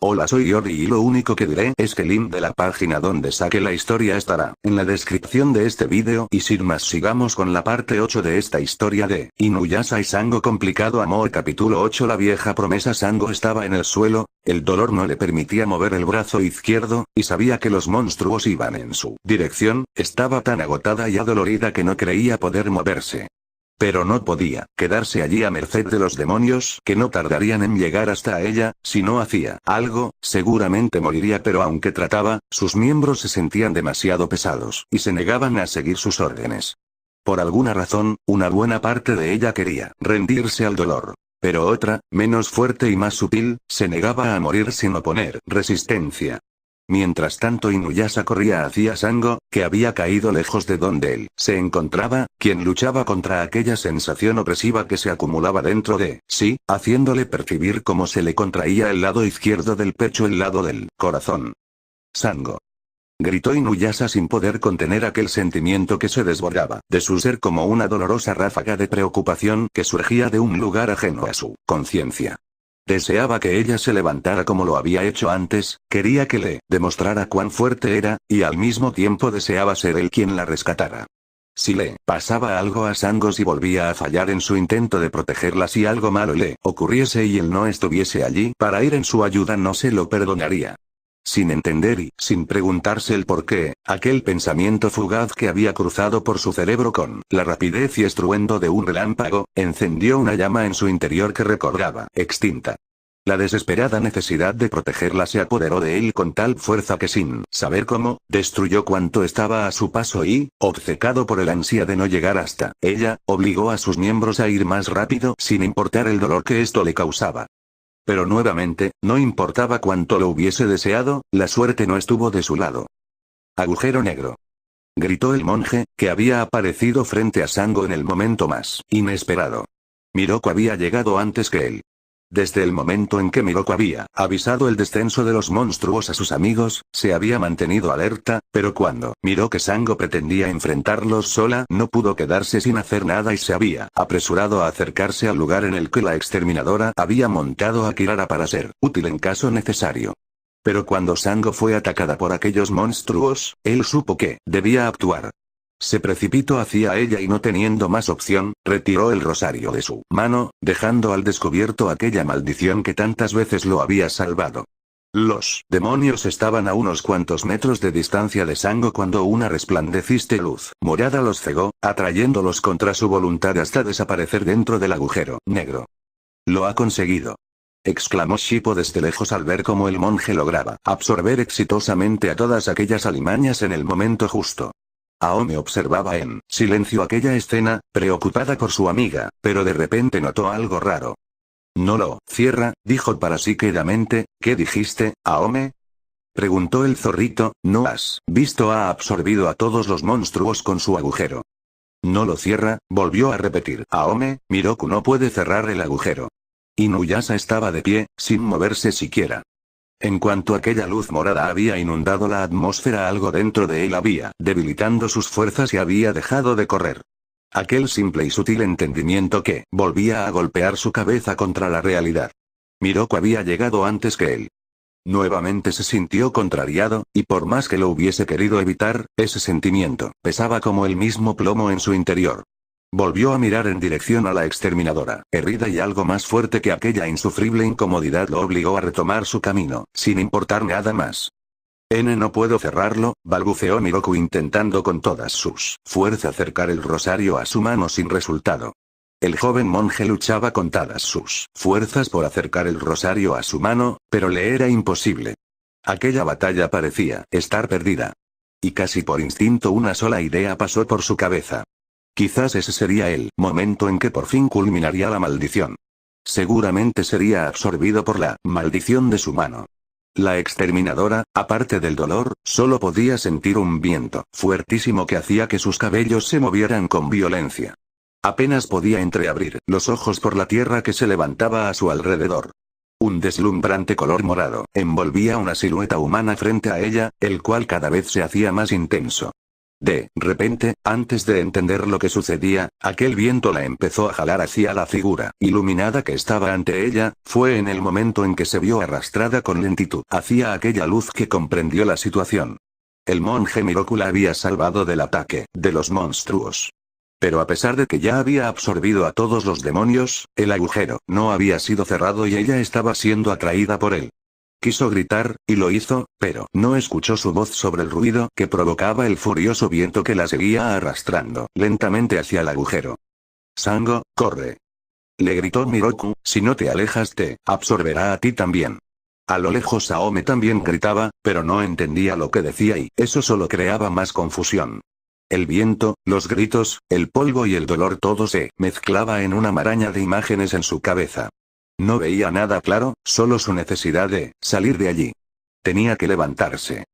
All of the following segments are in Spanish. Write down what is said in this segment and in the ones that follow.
Hola, soy Yori y lo único que diré es que el link de la página donde saqué la historia estará en la descripción de este vídeo y sin más sigamos con la parte 8 de esta historia de Inuyasha y Sango complicado amor capítulo 8 La vieja promesa Sango estaba en el suelo, el dolor no le permitía mover el brazo izquierdo, y sabía que los monstruos iban en su dirección, estaba tan agotada y adolorida que no creía poder moverse. Pero no podía quedarse allí a merced de los demonios que no tardarían en llegar hasta ella, si no hacía algo, seguramente moriría pero aunque trataba, sus miembros se sentían demasiado pesados y se negaban a seguir sus órdenes. Por alguna razón, una buena parte de ella quería rendirse al dolor. Pero otra, menos fuerte y más sutil, se negaba a morir sin oponer resistencia. Mientras tanto Inuyasha corría hacia Sango, que había caído lejos de donde él se encontraba, quien luchaba contra aquella sensación opresiva que se acumulaba dentro de sí, haciéndole percibir cómo se le contraía el lado izquierdo del pecho, el lado del corazón. Sango. Gritó Inuyasha sin poder contener aquel sentimiento que se desbordaba de su ser como una dolorosa ráfaga de preocupación que surgía de un lugar ajeno a su conciencia. Deseaba que ella se levantara como lo había hecho antes, quería que le demostrara cuán fuerte era, y al mismo tiempo deseaba ser él quien la rescatara. Si le pasaba algo a Sango, si volvía a fallar en su intento de protegerla, si algo malo le ocurriese y él no estuviese allí para ir en su ayuda, no se lo perdonaría. Sin entender y sin preguntarse el por qué, aquel pensamiento fugaz que había cruzado por su cerebro con la rapidez y estruendo de un relámpago, encendió una llama en su interior que recordaba extinta. La desesperada necesidad de protegerla se apoderó de él con tal fuerza que sin saber cómo, destruyó cuanto estaba a su paso y, obcecado por el ansia de no llegar hasta ella, obligó a sus miembros a ir más rápido sin importar el dolor que esto le causaba. Pero nuevamente, no importaba cuánto lo hubiese deseado, la suerte no estuvo de su lado. Agujero negro. Gritó el monje, que había aparecido frente a Sango en el momento más inesperado. Miroku había llegado antes que él. Desde el momento en que Miroku había avisado el descenso de los monstruos a sus amigos, se había mantenido alerta, pero cuando miró que Sango pretendía enfrentarlos sola, no pudo quedarse sin hacer nada y se había apresurado a acercarse al lugar en el que la exterminadora había montado a Kirara para ser útil en caso necesario. Pero cuando Sango fue atacada por aquellos monstruos, él supo que debía actuar. Se precipitó hacia ella y no teniendo más opción, retiró el rosario de su mano, dejando al descubierto aquella maldición que tantas veces lo había salvado. Los demonios estaban a unos cuantos metros de distancia de Sango cuando una resplandeciente luz morada los cegó, atrayéndolos contra su voluntad hasta desaparecer dentro del agujero negro. «Lo ha conseguido», exclamó Shippo desde lejos al ver cómo el monje lograba absorber exitosamente a todas aquellas alimañas en el momento justo. Aome observaba en silencio aquella escena, preocupada por su amiga, pero de repente notó algo raro. «No lo cierra», dijo para sí quedamente. «¿Qué dijiste, Aome?», preguntó el zorrito. «¿No has visto? Ha absorbido a todos los monstruos con su agujero». «No lo cierra», volvió a repetir Aome. «Miroku no puede cerrar el agujero». Inuyasha estaba de pie, sin moverse siquiera. En cuanto aquella luz morada había inundado la atmósfera, algo dentro de él había debilitando sus fuerzas y había dejado de correr. Aquel simple y sutil entendimiento que volvía a golpear su cabeza contra la realidad. Miroku había llegado antes que él. Nuevamente se sintió contrariado, y por más que lo hubiese querido evitar, ese sentimiento pesaba como el mismo plomo en su interior. Volvió a mirar en dirección a la exterminadora, herida, y algo más fuerte que aquella insufrible incomodidad lo obligó a retomar su camino, sin importar nada más. No puedo cerrarlo», balbuceó Miroku intentando con todas sus fuerzas acercar el rosario a su mano sin resultado. El joven monje luchaba con todas sus fuerzas por acercar el rosario a su mano, pero le era imposible. Aquella batalla parecía estar perdida. Y casi por instinto una sola idea pasó por su cabeza. Quizás ese sería el momento en que por fin culminaría la maldición. Seguramente sería absorbido por la maldición de su mano. La exterminadora, aparte del dolor, solo podía sentir un viento fuertísimo que hacía que sus cabellos se movieran con violencia. Apenas podía entreabrir los ojos por la tierra que se levantaba a su alrededor. Un deslumbrante color morado envolvía una silueta humana frente a ella, el cual cada vez se hacía más intenso. De repente, antes de entender lo que sucedía, aquel viento la empezó a jalar hacia la figura iluminada que estaba ante ella. Fue en el momento en que se vio arrastrada con lentitud hacia aquella luz que comprendió la situación. El monje Miroku la había salvado del ataque de los monstruos. Pero a pesar de que ya había absorbido a todos los demonios, el agujero no había sido cerrado y ella estaba siendo atraída por él. Quiso gritar, y lo hizo, pero no escuchó su voz sobre el ruido que provocaba el furioso viento que la seguía arrastrando lentamente hacia el agujero. Sango, corre. Le gritó Miroku, si no te alejas te absorberá a ti también. A lo lejos Aome también gritaba, pero no entendía lo que decía y eso solo creaba más confusión. El viento, los gritos, el polvo y el dolor todo se mezclaba en una maraña de imágenes en su cabeza. No veía nada claro, solo su necesidad de salir de allí. Tenía que levantarse.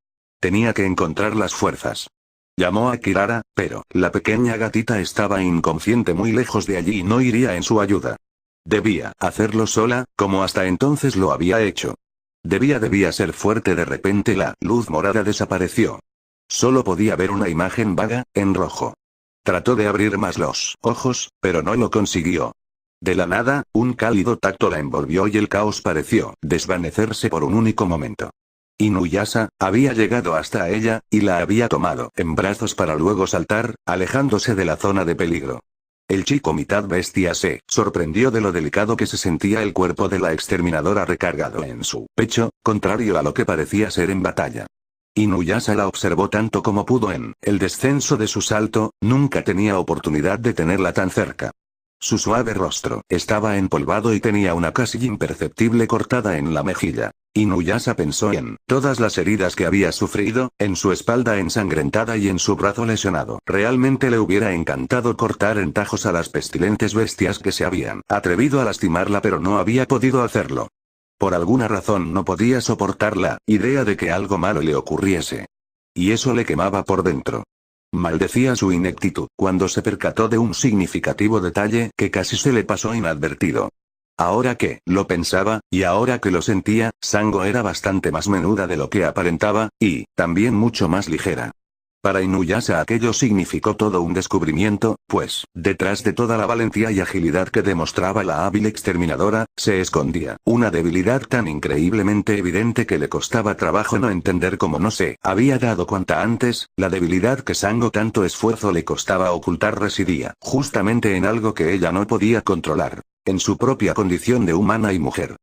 Tenía que encontrar las fuerzas. Llamó a Kirara, pero la pequeña gatita estaba inconsciente muy lejos de allí y no iría en su ayuda. Debía hacerlo sola, como hasta entonces lo había hecho. Debía ser fuerte. De repente la luz morada desapareció. Solo podía ver una imagen vaga, en rojo. Trató de abrir más los ojos, pero no lo consiguió. De la nada, un cálido tacto la envolvió y el caos pareció desvanecerse por un único momento. Inuyasha había llegado hasta ella, y la había tomado en brazos para luego saltar, alejándose de la zona de peligro. El chico mitad bestia se sorprendió de lo delicado que se sentía el cuerpo de la exterminadora recargado en su pecho, contrario a lo que parecía ser en batalla. Inuyasha la observó tanto como pudo en el descenso de su salto, nunca tenía oportunidad de tenerla tan cerca. Su suave rostro estaba empolvado y tenía una casi imperceptible cortada en la mejilla. Inuyasha pensó en todas las heridas que había sufrido, en su espalda ensangrentada y en su brazo lesionado. Realmente le hubiera encantado cortar en tajos a las pestilentes bestias que se habían atrevido a lastimarla, pero no había podido hacerlo. Por alguna razón no podía soportar la idea de que algo malo le ocurriese. Y eso le quemaba por dentro. Maldecía su ineptitud cuando se percató de un significativo detalle que casi se le pasó inadvertido. Ahora que lo pensaba, y ahora que lo sentía, Sango era bastante más menuda de lo que aparentaba, y también mucho más ligera. Para Inuyasha aquello significó todo un descubrimiento, pues, detrás de toda la valentía y agilidad que demostraba la hábil exterminadora, se escondía una debilidad tan increíblemente evidente que le costaba trabajo no entender cómo no se había dado cuenta antes. La debilidad que Sango tanto esfuerzo le costaba ocultar residía justamente en algo que ella no podía controlar, en su propia condición de humana y mujer.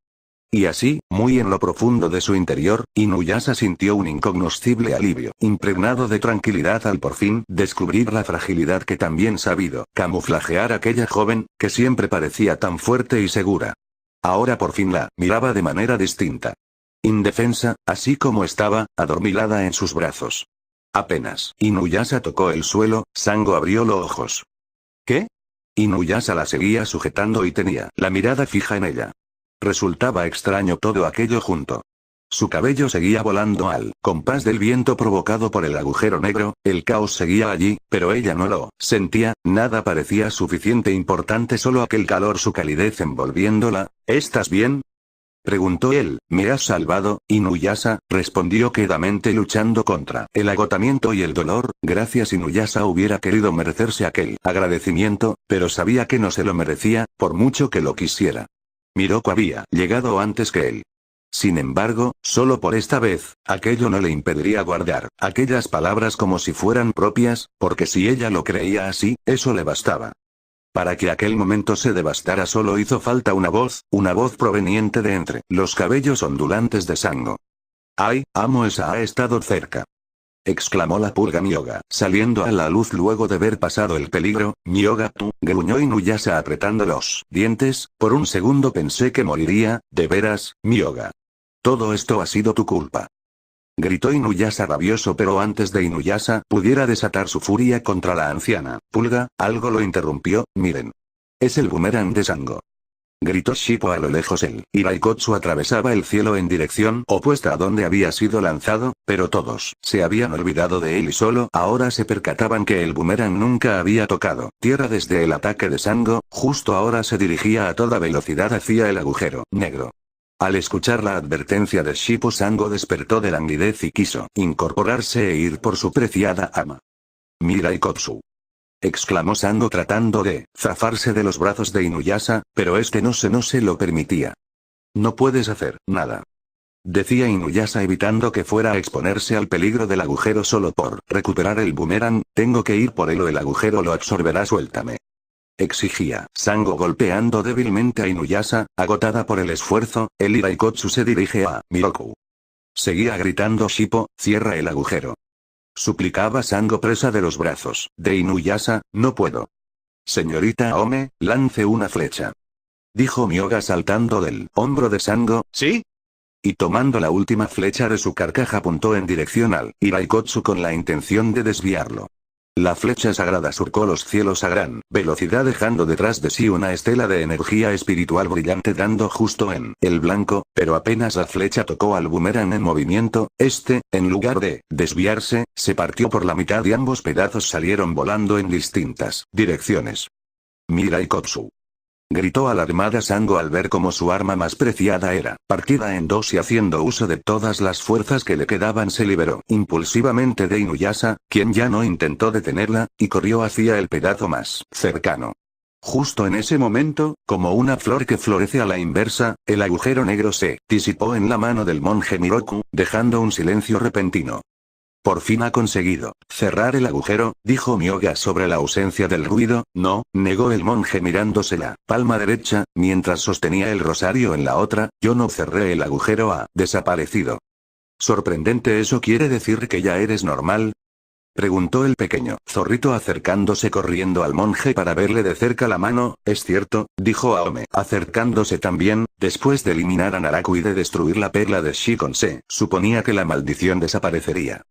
Y así, muy en lo profundo de su interior, Inuyasha sintió un incognoscible alivio, impregnado de tranquilidad al por fin descubrir la fragilidad que tan bien sabido camuflajear aquella joven, que siempre parecía tan fuerte y segura. Ahora por fin la miraba de manera distinta. Indefensa, así como estaba, adormilada en sus brazos. Apenas Inuyasha tocó el suelo, Sango abrió los ojos. ¿Qué? Inuyasha la seguía sujetando y tenía la mirada fija en ella. Resultaba extraño todo aquello junto. Su cabello seguía volando al compás del viento provocado por el agujero negro, el caos seguía allí, pero ella no lo sentía, nada parecía suficiente importante, solo aquel calor, su calidez envolviéndola. ¿Estás bien?, preguntó él. ¿Me has salvado? Inuyasha respondió quedamente, luchando contra el agotamiento y el dolor. Gracias. Inuyasha hubiera querido merecerse aquel agradecimiento, pero sabía que no se lo merecía, por mucho que lo quisiera. Miroku había llegado antes que él. Sin embargo, solo por esta vez, aquello no le impediría guardar aquellas palabras como si fueran propias, porque si ella lo creía así, eso le bastaba. Para que aquel momento se devastara solo hizo falta una voz proveniente de entre los cabellos ondulantes de Sango. ¡Ay, amo! Esa ha estado cerca, exclamó la pulga Myoga, saliendo a la luz luego de ver pasado el peligro. Myoga, tú, gruñó Inuyasha apretando los dientes. Por un segundo pensé que moriría. ¿De veras, Myoga? Todo esto ha sido tu culpa, gritó Inuyasha rabioso, pero antes de Inuyasha pudiera desatar su furia contra la anciana pulga, algo lo interrumpió. Miren. Es el boomerang de Sango, gritó Shippo a lo lejos. El Hiraikotsu atravesaba el cielo en dirección opuesta a donde había sido lanzado, pero todos se habían olvidado de él y solo ahora se percataban que el boomerang nunca había tocado tierra desde el ataque de Sango. Justo ahora se dirigía a toda velocidad hacia el agujero negro. Al escuchar la advertencia de Shippo, Sango despertó de languidez y quiso incorporarse e ir por su preciada ama. Mirai Kotsu. Exclamó Sango tratando de zafarse de los brazos de Inuyasha, pero este no se lo permitía. No puedes hacer nada. Decía Inuyasha evitando que fuera a exponerse al peligro del agujero solo por recuperar el boomerang, tengo que ir por él o el agujero lo absorberá, suéltame. Exigía Sango golpeando débilmente a Inuyasha, agotada por el esfuerzo, el Iraikotsu se dirige a Miroku. Seguía gritando Shippo, cierra el agujero. Suplicaba Sango presa de los brazos de Inuyasha, no puedo. Señorita Aome, lance una flecha. Dijo Myoga saltando del hombro de Sango, ¿sí? Y tomando la última flecha de su carcaj apuntó en dirección al Iraikotsu con la intención de desviarlo. La flecha sagrada surcó los cielos a gran velocidad dejando detrás de sí una estela de energía espiritual brillante dando justo en el blanco, pero apenas la flecha tocó al boomerang en movimiento, en lugar de desviarse, se partió por la mitad y ambos pedazos salieron volando en distintas direcciones. Mirai Kotsu. Gritó alarmada Sango al ver cómo su arma más preciada era partida en dos y haciendo uso de todas las fuerzas que le quedaban se liberó impulsivamente de Inuyasha, quien ya no intentó detenerla, y corrió hacia el pedazo más cercano. Justo en ese momento, como una flor que florece a la inversa, el agujero negro se disipó en la mano del monje Miroku, dejando un silencio repentino. Por fin ha conseguido cerrar el agujero, dijo Myoga sobre la ausencia del ruido, no, negó el monje mirándose la palma derecha, mientras sostenía el rosario en la otra, yo no cerré el agujero, ha desaparecido. Sorprendente, ¿eso quiere decir que ya eres normal? Preguntó el pequeño zorrito acercándose corriendo al monje para verle de cerca la mano, es cierto, dijo Aome, acercándose también, después de eliminar a Naraku y de destruir la perla de Shikonse, suponía que la maldición desaparecería.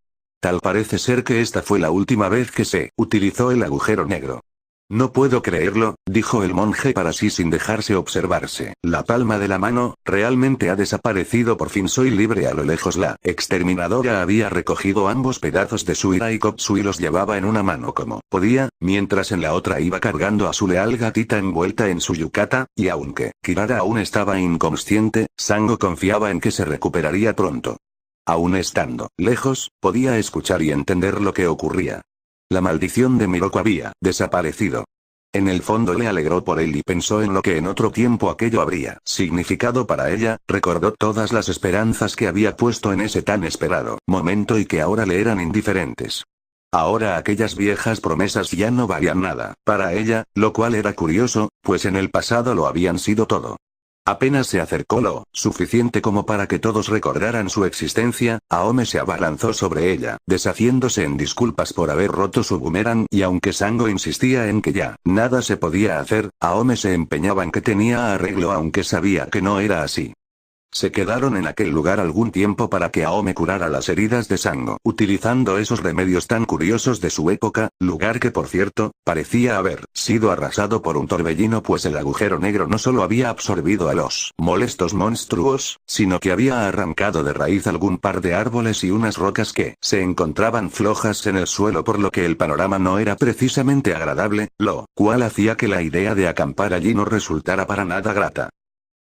Tal parece ser que esta fue la última vez que se utilizó el agujero negro. No puedo creerlo, dijo el monje para sí sin dejarse observarse. La palma de la mano, realmente ha desaparecido, por fin soy libre. A lo lejos la exterminadora había recogido ambos pedazos de su Iraikotsu y los llevaba en una mano como podía, mientras en la otra iba cargando a su leal gatita envuelta en su yukata, y aunque Kirara aún estaba inconsciente, Sango confiaba en que se recuperaría pronto. Aún estando lejos, podía escuchar y entender lo que ocurría. La maldición de Miroku había desaparecido. En el fondo le alegró por él y pensó en lo que en otro tiempo aquello habría significado para ella, recordó todas las esperanzas que había puesto en ese tan esperado momento y que ahora le eran indiferentes. Ahora aquellas viejas promesas ya no valían nada para ella, lo cual era curioso, pues en el pasado lo habían sido todo. Apenas se acercó lo suficiente como para que todos recordaran su existencia, Aome se abalanzó sobre ella, deshaciéndose en disculpas por haber roto su boomerang, y aunque Sango insistía en que ya nada se podía hacer, Aome se empeñaba en que tenía arreglo aunque sabía que no era así. Se quedaron en aquel lugar algún tiempo para que Aome curara las heridas de Sango, utilizando esos remedios tan curiosos de su época, lugar que por cierto, parecía haber sido arrasado por un torbellino, pues el agujero negro no solo había absorbido a los molestos monstruos, sino que había arrancado de raíz algún par de árboles y unas rocas que se encontraban flojas en el suelo, por lo que el panorama no era precisamente agradable, lo cual hacía que la idea de acampar allí no resultara para nada grata.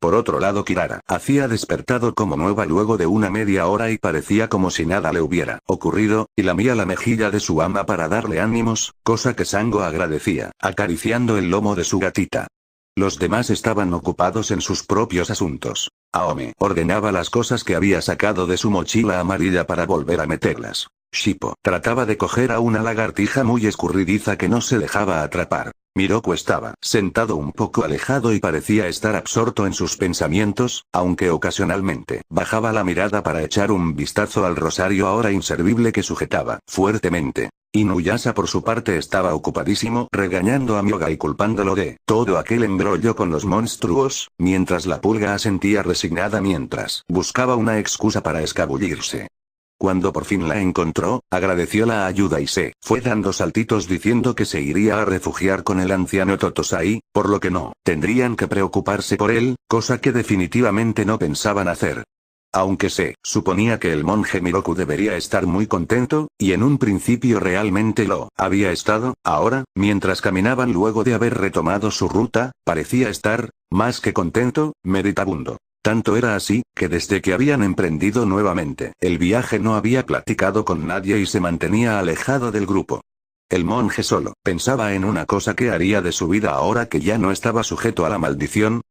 Por otro lado, Kirara hacía despertado como nueva luego de una media hora y parecía como si nada le hubiera ocurrido, y lamía la mejilla de su ama para darle ánimos, cosa que Sango agradecía, acariciando el lomo de su gatita. Los demás estaban ocupados en sus propios asuntos. Aome ordenaba las cosas que había sacado de su mochila amarilla para volver a meterlas. Shippo trataba de coger a una lagartija muy escurridiza que no se dejaba atrapar. Miroku estaba sentado un poco alejado y parecía estar absorto en sus pensamientos, aunque ocasionalmente bajaba la mirada para echar un vistazo al rosario ahora inservible que sujetaba fuertemente. Inuyasha por su parte estaba ocupadísimo regañando a Myoga y culpándolo de todo aquel embrollo con los monstruos, mientras la pulga asentía resignada mientras buscaba una excusa para escabullirse. Cuando por fin la encontró, agradeció la ayuda y se fue dando saltitos diciendo que se iría a refugiar con el anciano Totosai, por lo que no tendrían que preocuparse por él, cosa que definitivamente no pensaban hacer. Aunque se suponía que el monje Miroku debería estar muy contento, y en un principio realmente lo había estado, ahora, mientras caminaban luego de haber retomado su ruta, parecía estar, más que contento, meditabundo. Tanto era así, que desde que habían emprendido nuevamente el viaje no había platicado con nadie y se mantenía alejado del grupo. El monje solo pensaba en una cosa: ¿qué haría de su vida ahora que ya no estaba sujeto a la maldición?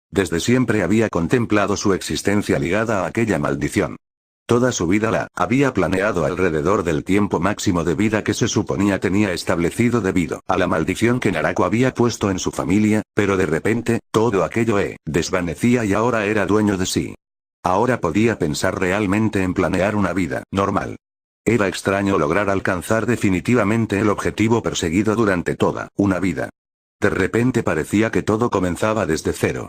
Desde siempre había contemplado su existencia ligada a aquella maldición. Toda su vida la había planeado alrededor del tiempo máximo de vida que se suponía tenía establecido debido a la maldición que Narako había puesto en su familia, pero de repente, todo aquello desvanecía y ahora era dueño de sí. Ahora podía pensar realmente en planear una vida normal. Era extraño lograr alcanzar definitivamente el objetivo perseguido durante toda una vida. De repente parecía que todo comenzaba desde cero.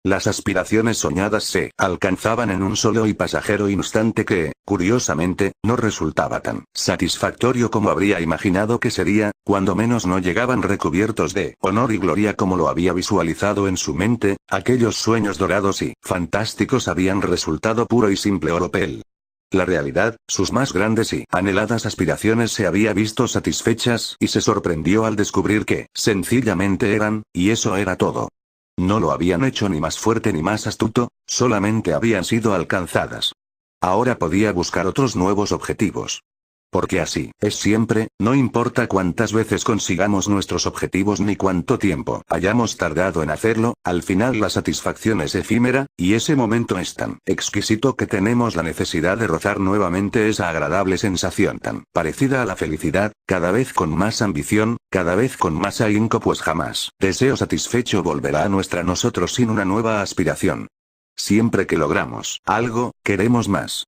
Las aspiraciones soñadas se alcanzaban en un solo y pasajero instante que, curiosamente, no resultaba tan satisfactorio como habría imaginado que sería, cuando menos no llegaban recubiertos de honor y gloria como lo había visualizado en su mente. Aquellos sueños dorados y fantásticos habían resultado puro y simple oropel. La realidad, sus más grandes y anheladas aspiraciones se había visto satisfechas y se sorprendió al descubrir que, sencillamente eran, y eso era todo. No lo habían hecho ni más fuerte ni más astuto, solamente habían sido alcanzadas. Ahora podía buscar otros nuevos objetivos. Porque así es siempre, no importa cuántas veces consigamos nuestros objetivos ni cuánto tiempo hayamos tardado en hacerlo, al final la satisfacción es efímera, y ese momento es tan exquisito que tenemos la necesidad de rozar nuevamente esa agradable sensación tan parecida a la felicidad, cada vez con más ambición, cada vez con más ahínco, pues jamás deseo satisfecho volverá a nosotros sin una nueva aspiración. Siempre que logramos algo, queremos más.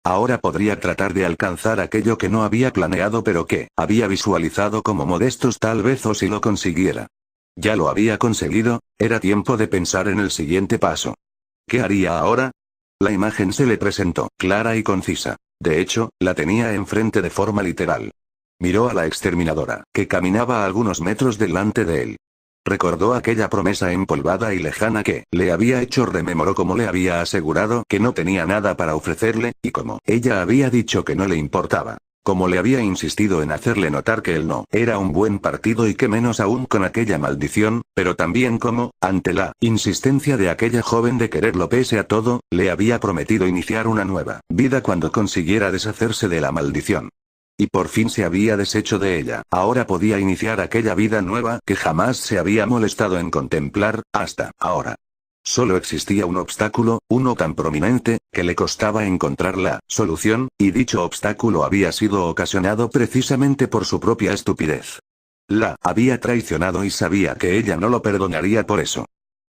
Ahora podría tratar de alcanzar aquello que no había planeado pero que había visualizado como modestos, tal vez, o si lo consiguiera. Ya lo había conseguido, era tiempo de pensar en el siguiente paso. ¿Qué haría ahora? La imagen se le presentó, clara y concisa. De hecho, la tenía enfrente de forma literal. Miró a la exterminadora, que caminaba a algunos metros delante de él. Recordó aquella promesa empolvada y lejana que le había hecho, rememoró cómo le había asegurado que no tenía nada para ofrecerle, y cómo ella había dicho que no le importaba. Cómo le había insistido en hacerle notar que él no era un buen partido y que menos aún con aquella maldición, pero también cómo, ante la insistencia de aquella joven de quererlo pese a todo, le había prometido iniciar una nueva vida cuando consiguiera deshacerse de la maldición. Y por fin se había deshecho de ella. Ahora podía iniciar aquella vida nueva que jamás se había molestado en contemplar, hasta ahora. Solo existía un obstáculo, uno tan prominente, que le costaba encontrar la solución, y dicho obstáculo había sido ocasionado precisamente por su propia estupidez. La había traicionado y sabía que ella no lo perdonaría por eso.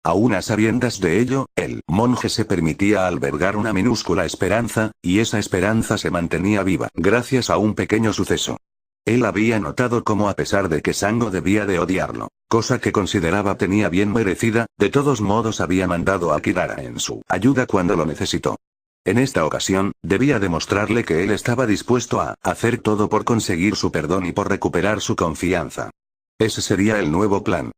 Aún a sabiendas de ello, el monje se permitía albergar una minúscula esperanza, y esa esperanza se mantenía viva gracias a un pequeño suceso. Él había notado cómo, a pesar de que Sango debía de odiarlo, cosa que consideraba tenía bien merecida, de todos modos había mandado a Kirara en su ayuda cuando lo necesitó. En esta ocasión, debía demostrarle que él estaba dispuesto a hacer todo por conseguir su perdón y por recuperar su confianza. Ese sería el nuevo plan.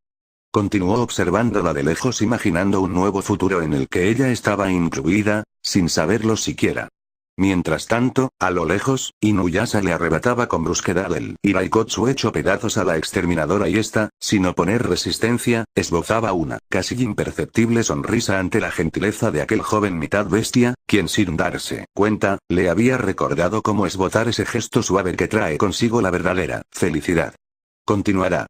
Continuó observándola de lejos, imaginando un nuevo futuro en el que ella estaba incluida, sin saberlo siquiera. Mientras tanto, a lo lejos, Inuyasha le arrebataba con brusquedad el Iraikotsu hecho pedazos a la exterminadora y esta, sin oponer resistencia, esbozaba una casi imperceptible sonrisa ante la gentileza de aquel joven mitad bestia, quien sin darse cuenta, le había recordado cómo esbozar ese gesto suave que trae consigo la verdadera felicidad. Continuará.